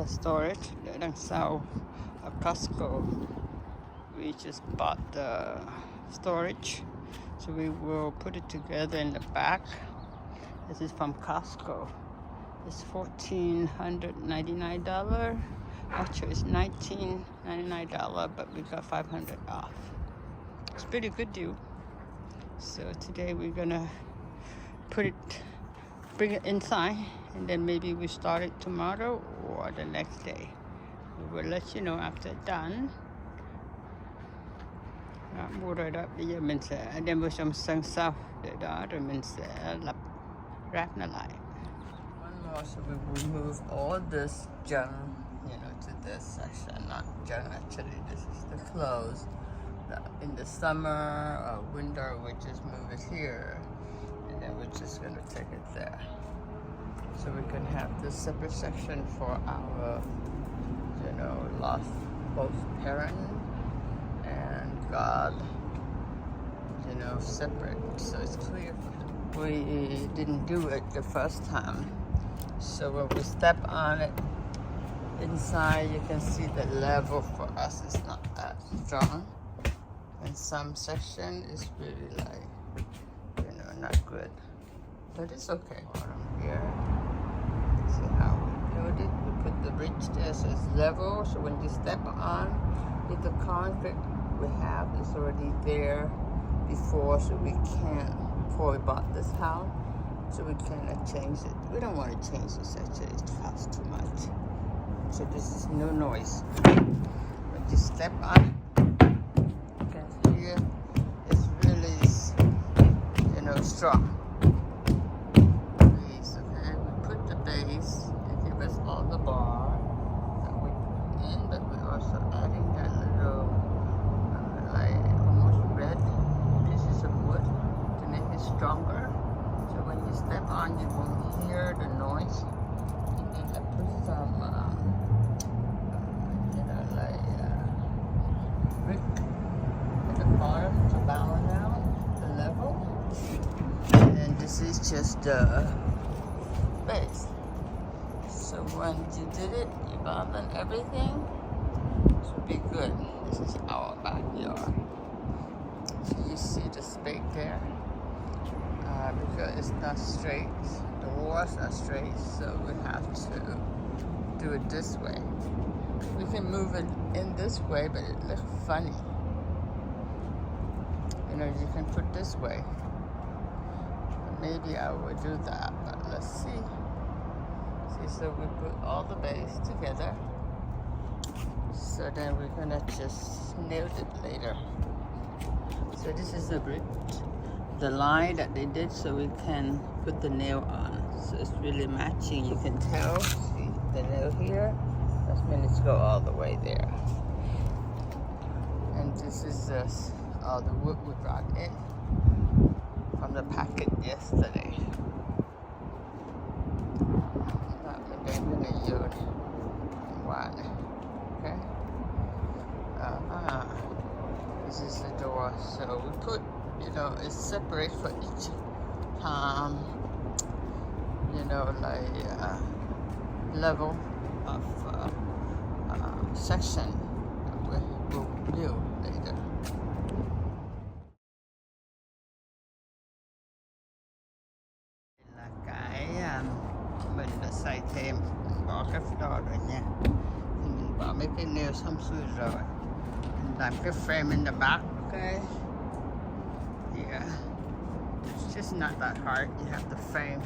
storage đằng sau ở Costco. We just bought the storage, so we will put it together in the back. This is from Costco. It's $1,499. Actually, it's $1,999, but we got $500 off. It's a pretty good deal. So today we're gonna bring it inside, and then maybe we start it tomorrow or the next day. We will let you know after done. Mua rồi đó, bây giờ mình sẽ đem vào trong sân sau, để đó rồi mình sẽ wrap nó lại. One more, so we will move all this junk, to this section. Not junk, actually, this is the clothes. In the summer or winter, we just move it here, and then we're just gonna take it there. So we can have this separate section for our, lost both parent and God, separate, so it's clear. We didn't do it the first time, so when we step on it inside, you can see the level for us is not that strong. And some section is really like, not good, but it's okay. Bottom here, see how we build it. We put the bridge there so it's level, so when you step on, if the concrete we have is already there before, so we can't, before we bought this house, so we cannot change it. We don't want to change this, actually, it costs too much. So this is no noise. When you step on, you can hear it's really, strong. Base, okay, we put the base, it gives us all the bar that we put in, but we're also adding that little, almost red pieces of wood to make it stronger. So when you step on, you won't hear the noise. And then I put some, brick at the bottom to balance out the level. And this is just the base. So when you did it, you balance everything, it should be good. This is our backyard. So you see the spade there, because it's not straight. The walls are straight, so we have to do it this way. We can move it in this way, but it looks funny. You can put this way. Maybe I will do that, but let's see. See, so we put all the base together. So then we're gonna just nail it later. So this is the bridge, the line that they did, so we can put the nail on. So it's really matching. You can tell. See the nail here. That's when it's go all the way there. And this is all the wood we brought in from the packet yesterday. Okay. This is the door. So we put, it's separate for each level of section that we will build later. Là cái mình đã xài thêm, bỏ cái floor rồi nha. Thì mình bỏ mấy cái nail xong xuôi rồi, mình làm cái frame in the back. Okay. Yeah. It's just not that hard. You have the frame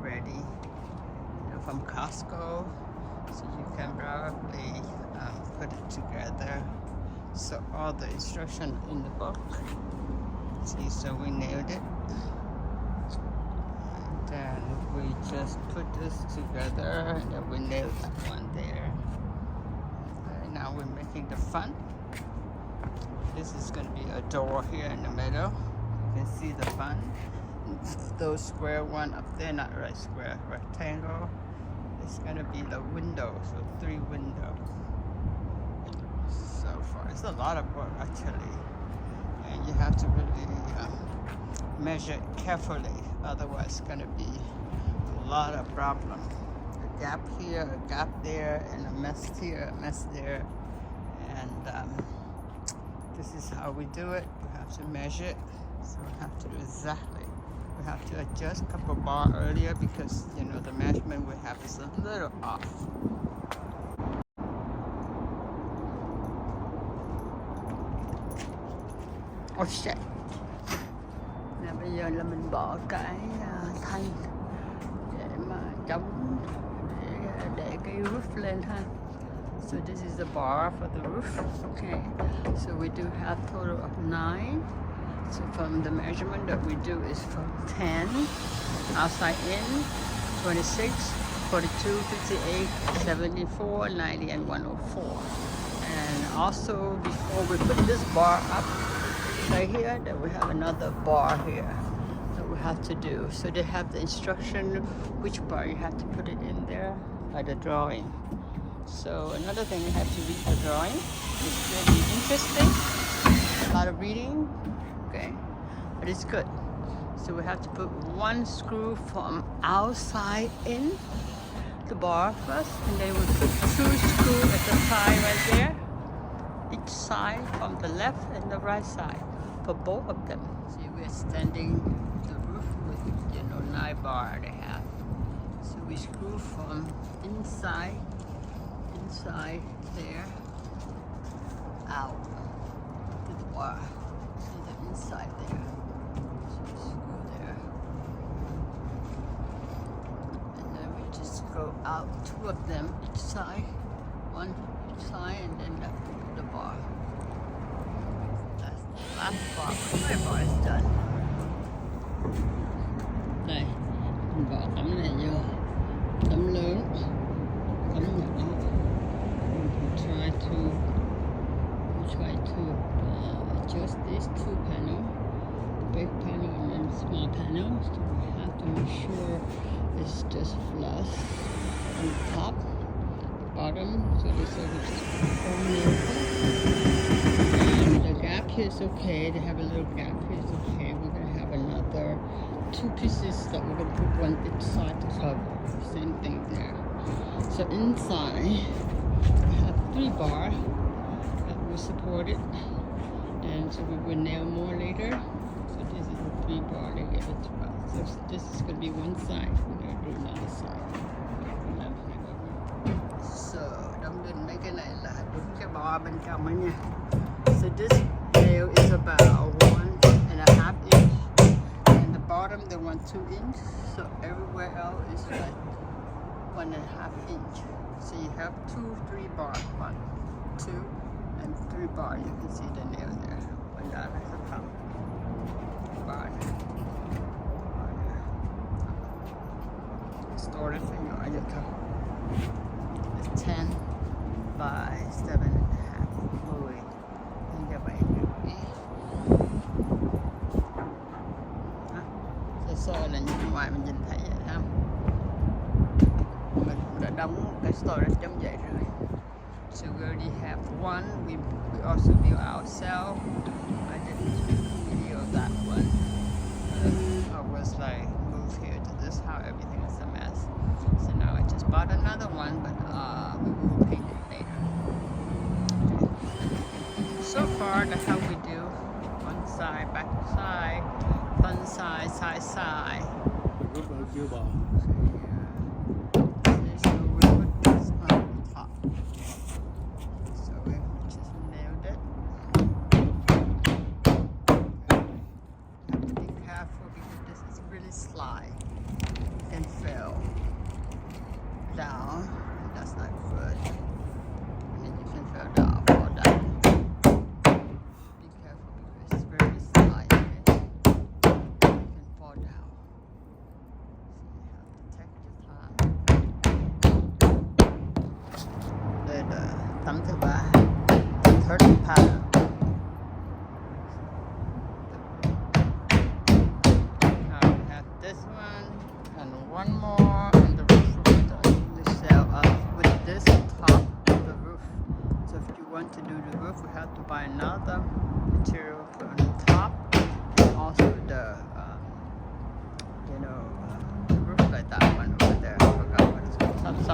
ready, from Costco. So you can probably put it together. So all the instruction in the book. See, so we nailed it. And then we just put this together, and then we nailed that one there. Okay, now we're making the front. This is going to be a door here in the middle. You can see the front. Those square one up there, not right square, rectangle. It's gonna be the window, so 3 windows. So far, it's a lot of work actually, and you have to really measure it carefully. Otherwise, it's gonna be a lot of problem. gap here, a gap there, and a mess here, a mess there. And this is how we do it. We have to measure it. So we have to do exactly. We have to adjust a couple bar earlier because, you know, the measurement we have is a little off. Oh shit. Nè, bây giờ là mình bỏ cái thanh để mà chống để cái roof lên ha. So this is the bar for the roof. Okay. So we do have total of 9. So from the measurement that we do is from 10 outside in, 26, 42, 58, 74, 90, and 104. And also before we put this bar up right here, that we have another bar here that we have to do. So they have the instruction which bar you have to put it in there by the drawing. So another thing we have to read the drawing. It's really interesting. A lot of reading. Okay, but it's good. So we have to put one screw from outside in the bar first, and then we put 2 screws at the side right there, each side from the left and the right side for both of them. See, we're extending the roof with, you know, 9 bar they have. So we screw from inside there out to the bar. See the inside there. So we screw there. And then we just go out 2 of them each side. One each side and then the bar. That's the last bar. My bar is done. Đây, mình bỏ tấm này vô. Tấm lớn. Tấm nhỏ. Try to adjust these 2 panels, the big panel and then small panel. So we have to make sure it's just flush on the top, the bottom, so this will just perform. And the gap here is okay. They have a little gap here is okay. We're gonna have another 2 pieces that we're gonna put one each side to cover. Same thing there. So inside we have 3 bar that will support it, and so we will nail more later. So this is the 3 bar they give it to us. So this is going to be one side. We're going to do another side. So đóng đinh mấy cái này là đúng cái bar bên trong ấy nha. So this nail is about 1.5 inch, and the bottom they want 2 inch. So everywhere else is like 1.5 inch. So you have 2, 3 bar, 1, 2, and 3 bar. You can see the nail there. When that is a top bar. Store it in your editor. It's 10 by 7.5. Ui, như vậy. Sơ là như ngoài mình nhìn thấy vậy không? Mình đã đóng cái storage giống vậy rồi. So we already have one. We also build ourselves. I didn't video that one. I was like moved here to this house. Everything is a mess. So now I just bought another one, but we will paint it later. So far, that's how we do. One side, back side, front side, side side. Slide and fell down. That's not good. And then you can fall down, fall down. Be careful because it's very slide. Okay? You can fall down. So you have to take your time. Đây là tấm thứ 3, third pattern. One more on the roof we sell with this top of the roof. So if you want to do the roof, we have to buy another material put on the top, and also the the roof like that one over there. I forgot what it's called.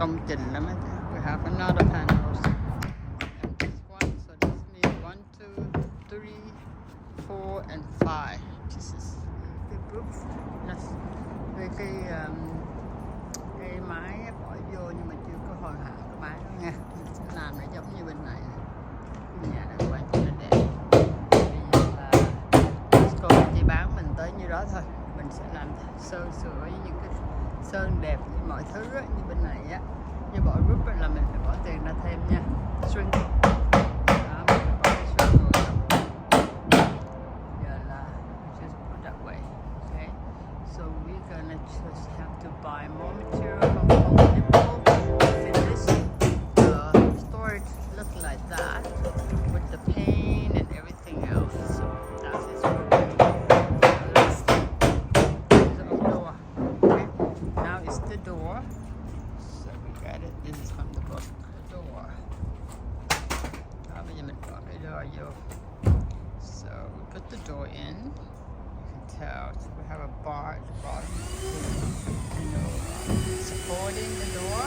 công trình lắm á. We have another panels. And this one, so this means 1, 2, 3, 4, and 5. This is the roof. Cái mái bỏ vô nhưng mà chưa có hoàn hảo cái mái đó nha. Mình sẽ làm nó giống như bên này. Nhà đã quay cho nó đẹp. Bây giờ là Costco chỉ bán mình tới như đó thôi. Mình sẽ làm sơn sửa với những cái sơn đẹp như mọi thứ á, như bên này á. Như bỏ roof là mình phải bỏ tiền ra thêm nha. Shrink. Đó, mình phải bỏ cái shrink rồi. Giờ là just put that way. Okay. So we're gonna just have to buy more material from Home Depot to finish the storage look like that with the paint and everything else. So that is really the door. Okay. Now it's the door. So we got it. This is from the book. The door. Bây giờ mình bỏ cái door vô. So we put the door in. So we have a bar at the bottom, supporting the door.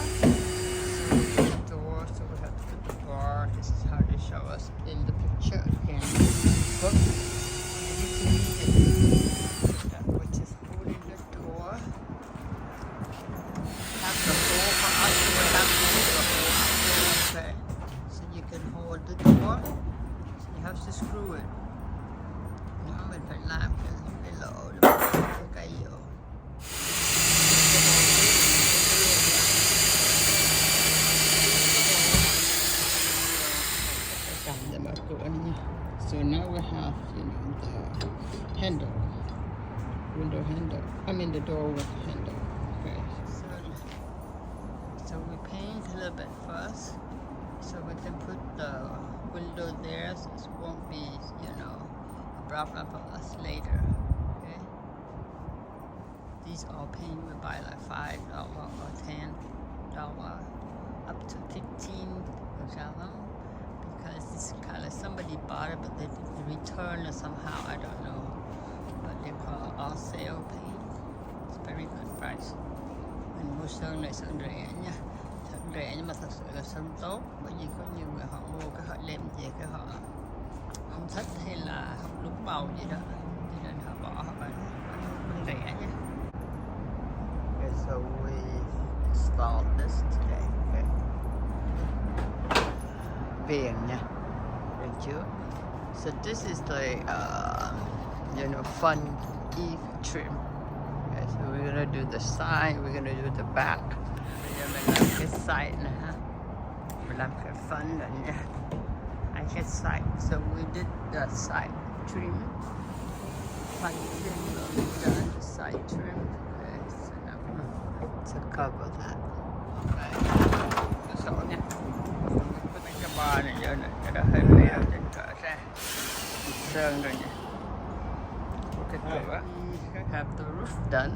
So we have to put the bar. This is how they show us in the picture again. Book. You can see that which is holding the door. Have the hole for us. So we have to put the hole up there, okay? So you can hold the door. So you have to screw it. Nó mình phải làm cái lỗ để cái cây vô. Cầm để mở cửa này nha. So now we have, the handle, window handle. I mean the door with handle. Okay. So we paint a little bit first, so we can put the window there, so it won't be, problem for us later. Okay. These all paint we buy like $5 or $10, up to 15 or something, because this color somebody bought it but they didn't return it somehow. I don't know what they call all sale paint. It's very good price. Mình mua sơn này sơn rẻ nha, sơn rẻ nhưng mà thật sự là sơn tốt, bởi vì có nhiều người họ mua cái họ đem về cái họ không thích hay là không đúng màu gì đó, cho nên họ bỏ họ bán rẻ nhé. Okay, so we installed this today. Okay. Viền nha, viền trước. So this is the fun eve trim. Okay, so we're gonna do the side, we're gonna do the back. Bây giờ mình làm cái side này ha, mình làm cái fun rồi nha. His side, so we did the side trim, front trim, we've done the side trim. Okay, so now to cover that. Okay, so nha, put cái bar này vô này, cái đó hơi mèo trên cỡ ra, sơn rồi nha. Cái cửa, we have the roof done.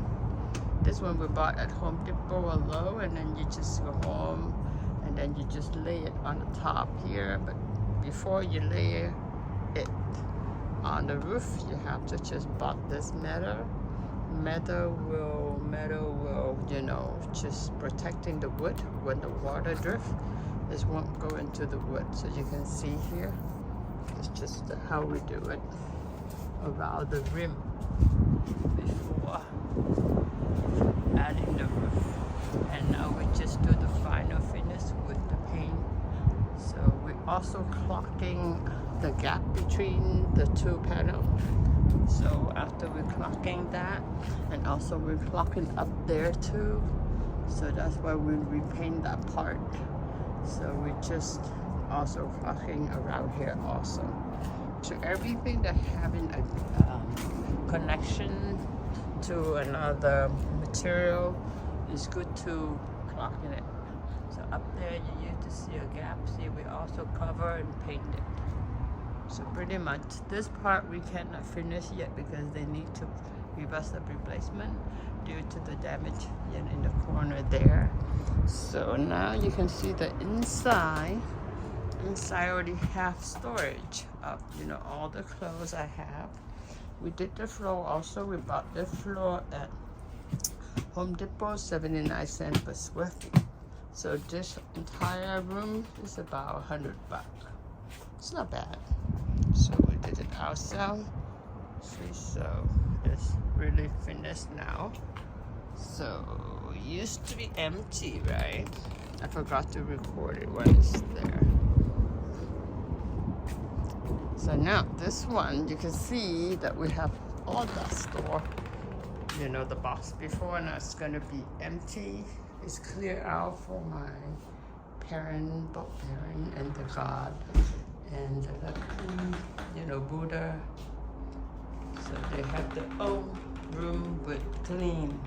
This one we bought at Home Depot alone, and then you just go home, and then you just lay it on the top here, but before you lay it on the roof, you have to just butt this metal. Metal will, just protecting the wood when the water drift. This won't go into the wood. So you can see here, it's just how we do it around the rim before adding the roof. And now we just do the final finish with the paint. So we're also clocking the gap between the two panels. So after we're clocking that, and also we're clocking up there too. So that's why we repaint that part. So we're just also clocking around here also. So everything that having a connection to another material is good to clock in it. So up there you used to see a gap. See, we also cover and paint it. So pretty much this part we cannot finish yet because they need to give us a replacement due to the damage in the corner there. So now you can see the inside. Inside already have storage of all the clothes I have. We did the floor also. We bought the floor at Home Depot, 79 cents per square feet. So this entire room is about $100. It's not bad. So we did it ourselves. See, so it's really finished now. So it used to be empty, right? I forgot to record it when it's there. So now this one, you can see that we have all that store. You know, the box before, now it's gonna be empty. It's clear out for my parent, both parent, and the God, and the you know, Buddha. So they have their own room with clean